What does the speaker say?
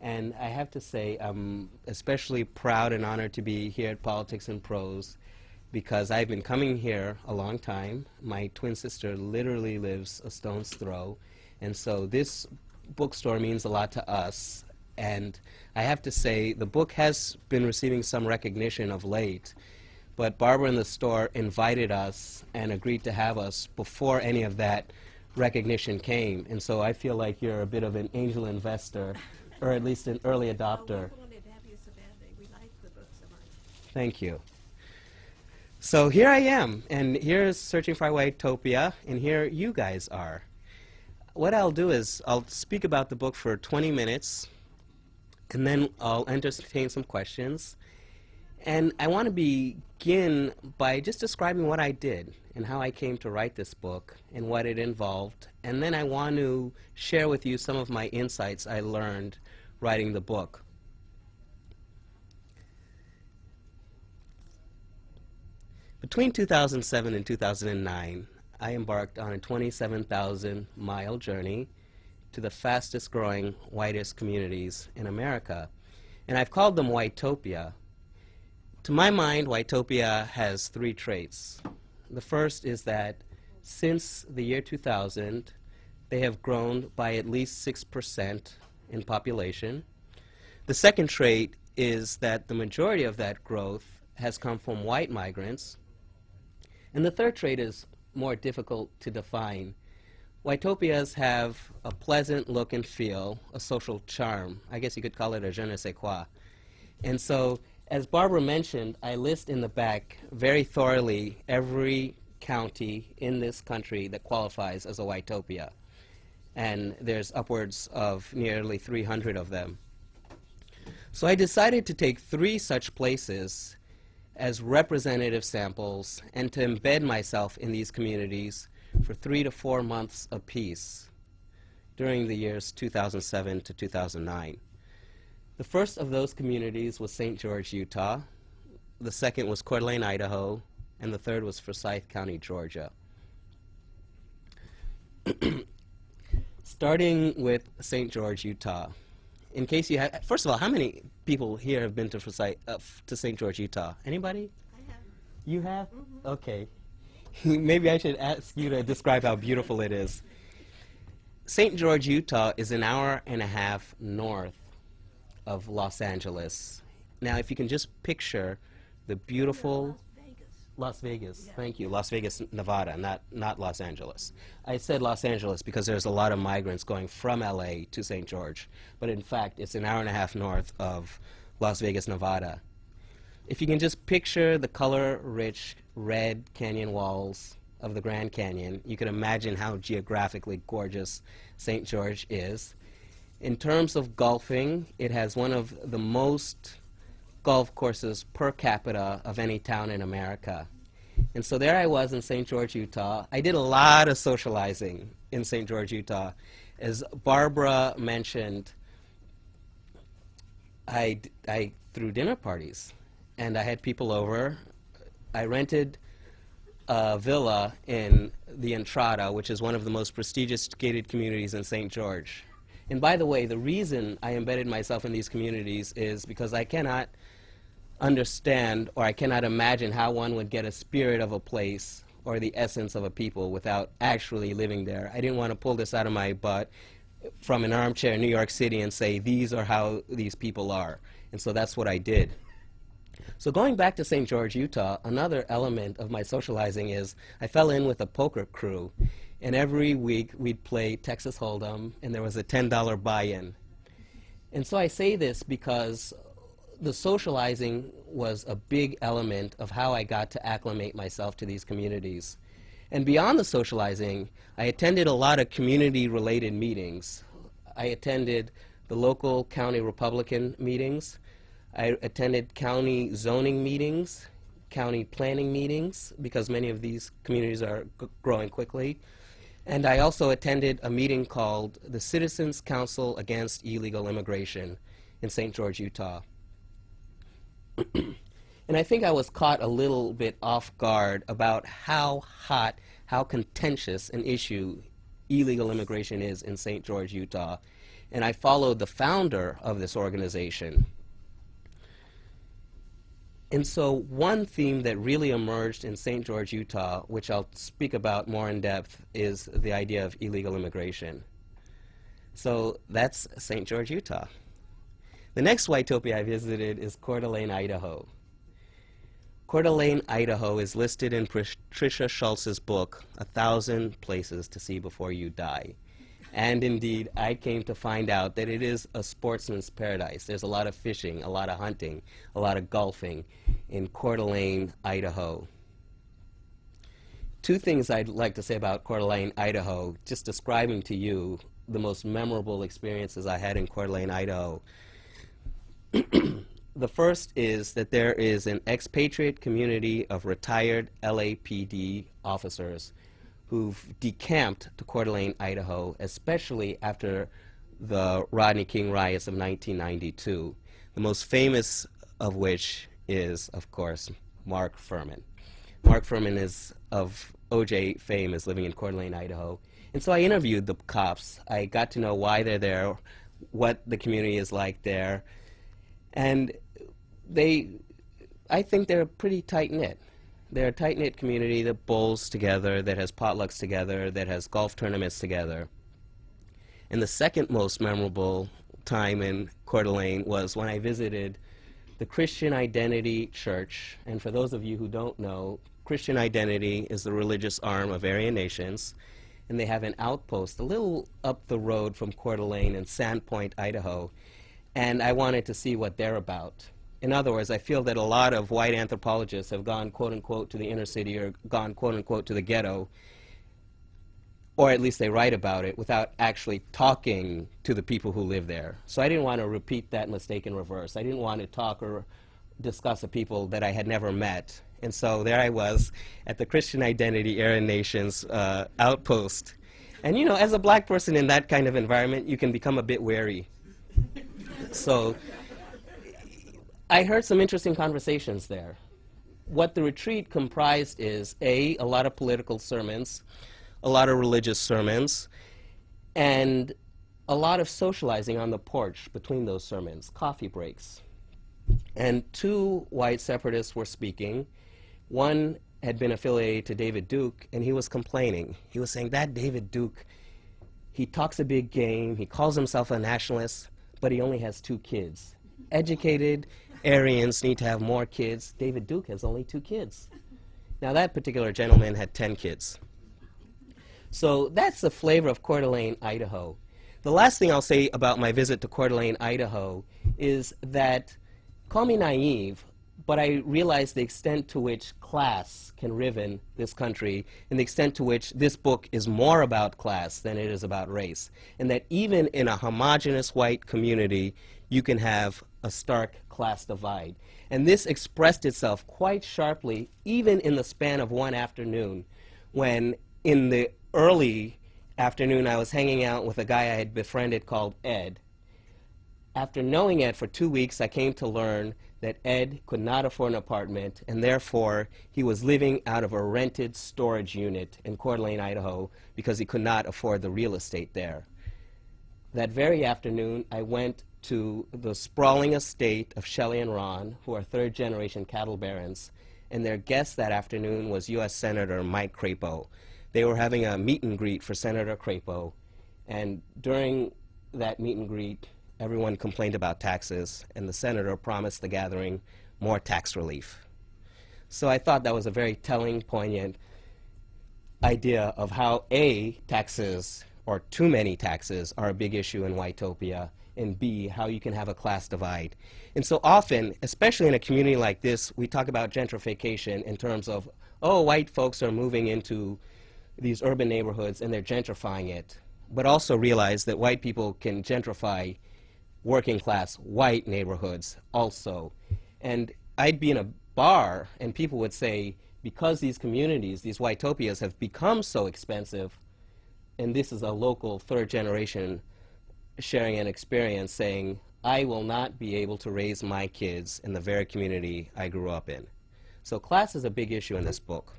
And I have to say, I'm especially proud and honored to be here at Politics and Prose because I've been coming here a long time. My twin sister literally lives a stone's throw. And so this bookstore means a lot to us. And I have to say, the book has been receiving some recognition of late. But Barbara and the store invited us and agreed to have us before any of that recognition came. And so I feel like you're a bit of an angel investor, or at least an early adopter. We wanted to have you so badly. We like the book so much. Thank you. So here I am, and here's Searching for Whitopia, and here you guys are. What I'll do is I'll speak about the book for 20 minutes, and then I'll entertain some questions. And I want to begin by just describing what I did and how I came to write this book and what it involved. And then I want to share with you some of my insights I learned writing the book. Between 2007 and 2009, I embarked on a 27,000-mile journey to the fastest growing whitest communities in America. And I've called them Whitopia. To my mind, Whitopia has three traits. The first is that since the year 2000, they have grown by at least 6% in population. The second trait is that the majority of that growth has come from white migrants. And the third trait is more difficult to define. Whitopias have a pleasant look and feel, a social charm. I guess you could call it a je ne sais quoi. And so, as Barbara mentioned, I list in the back very thoroughly every county in this country that qualifies as a Whitopia. And there's upwards of nearly 300 of them. So I decided to take 3 such places as representative samples and to embed myself in these communities for 3 to 4 months apiece during the years 2007 to 2009. The first of those communities was St. George, Utah. The second was Coeur d'Alene, Idaho. And the third was Forsyth County, Georgia. Starting with St. George, Utah. In case you have, first of all, how many people here have been to St. George, Utah? Anybody? I have. You have? Mm-hmm. Okay. Maybe I should ask you to describe how beautiful it is. St. George, Utah is an hour and a half north of Los Angeles. Now, if you can just picture the beautiful Las Vegas. Yeah. Thank you. Las Vegas, Nevada, not Los Angeles. I said Los Angeles because there's a lot of migrants going from LA to St. George, but in fact, it's an hour and a half north of Las Vegas, Nevada. If you can just picture the color-rich red canyon walls of the Grand Canyon, you can imagine how geographically gorgeous St. George is. In terms of golfing, it has one of the most golf courses per capita of any town in America. And so there I was in St. George, Utah. I did a lot of socializing in St. George, Utah. As Barbara mentioned, I threw dinner parties, and I had people over. I rented a villa in the Entrada, which is one of the most prestigious gated communities in St. George. And by the way, the reason I embedded myself in these communities is because I cannot understand or I cannot imagine how one would get a spirit of a place or the essence of a people without actually living there. I didn't want to pull this out of my butt from an armchair in New York City and say, these are how these people are. And so that's what I did. So going back to St. George, Utah, another element of my socializing is I fell in with a poker crew. And every week we'd play Texas Hold'em, and there was a $10 buy-in. And so I say this because the socializing was a big element of how I got to acclimate myself to these communities. And beyond the socializing, I attended a lot of community-related meetings. I attended the local county Republican meetings. I attended county zoning meetings, county planning meetings, because many of these communities are growing quickly. And I also attended a meeting called the Citizens Council Against Illegal Immigration in St. George, Utah. And I think I was caught a little bit off guard about how hot, how contentious an issue illegal immigration is in St. George, Utah. and I followed the founder of this organization. And so one theme that really emerged in St. George, Utah, which I'll speak about more in depth, is the idea of illegal immigration. So that's St. George, Utah. The next Whitopia I visited is Coeur d'Alene, Idaho. Coeur d'Alene, Idaho is listed in Patricia Schultz's book, 1,000 Places to See Before You Die. And indeed, I came to find out that it is a sportsman's paradise. There's a lot of fishing, a lot of hunting, a lot of golfing in Coeur d'Alene, Idaho. Two things I'd like to say about Coeur d'Alene, Idaho, just describing to you the most memorable experiences I had in Coeur d'Alene, Idaho. The first is that there is an expatriate community of retired LAPD officers who've decamped to Coeur d'Alene, Idaho, especially after the Rodney King riots of 1992, the most famous of which is, of course, Mark Furman. Mark Furman is of OJ fame, is living in Coeur d'Alene, Idaho. And so I interviewed the cops. I got to know why they're there, what the community is like there. And I think they're pretty tight-knit. They're a tight-knit community that bowls together, that has potlucks together, that has golf tournaments together. And the second most memorable time in Coeur d'Alene was when I visited the Christian Identity Church. And for those of you who don't know, Christian Identity is the religious arm of Aryan Nations. And they have an outpost a little up the road from Coeur d'Alene in Sandpoint, Idaho. And I wanted to see what they're about. In other words, I feel that a lot of white anthropologists have gone, quote-unquote, to the inner city or gone, quote-unquote, to the ghetto, or at least they write about it without actually talking to the people who live there. So I didn't want to repeat that mistake in reverse. I didn't want to talk or discuss the people that I had never met. And so there I was at the Christian Identity Aryan Nations outpost. And you know, as a black person in that kind of environment, you can become a bit wary. So I heard some interesting conversations there. What the retreat comprised is, a lot of political sermons, a lot of religious sermons, and a lot of socializing on the porch between those sermons, coffee breaks. And two white separatists were speaking. One had been affiliated to David Duke, and he was complaining. He was saying, that David Duke, he talks a big game, he calls himself a nationalist, but he only has 2 kids. Educated Aryans need to have more kids. David Duke has only 2 kids. Now that particular gentleman had 10 kids. So that's the flavor of Coeur d'Alene, Idaho. The last thing I'll say about my visit to Coeur d'Alene, Idaho is that, call me naive, but I realized the extent to which class can riven this country and the extent to which this book is more about class than it is about race. And that even in a homogeneous white community, you can have a stark class divide. And this expressed itself quite sharply even in the span of one afternoon when in the early afternoon I was hanging out with a guy I had befriended called Ed. After knowing Ed for 2 weeks, I came to learn that Ed could not afford an apartment, and therefore he was living out of a rented storage unit in Coeur d'Alene, Idaho, because he could not afford the real estate there. That very afternoon, I went to the sprawling estate of Shelley and Ron, who are 3rd-generation cattle barons, and their guest that afternoon was U.S. Senator Mike Crapo. They were having a meet and greet for Senator Crapo, and during that meet and greet, everyone complained about taxes, and the senator promised the gathering more tax relief. So I thought that was a very telling, poignant idea of how A, taxes, or too many taxes, are a big issue in Whitopia, and B, how you can have a class divide. And so often, especially in a community like this, we talk about gentrification in terms of, oh, white folks are moving into these urban neighborhoods and they're gentrifying it, but also realize that white people can gentrify working class white neighborhoods also. And I'd be in a bar and people would say, because these communities, these Whitopias have become so expensive, and this is a local 3rd-generation sharing an experience saying, I will not be able to raise my kids in the very community I grew up in. So class is a big issue in this book.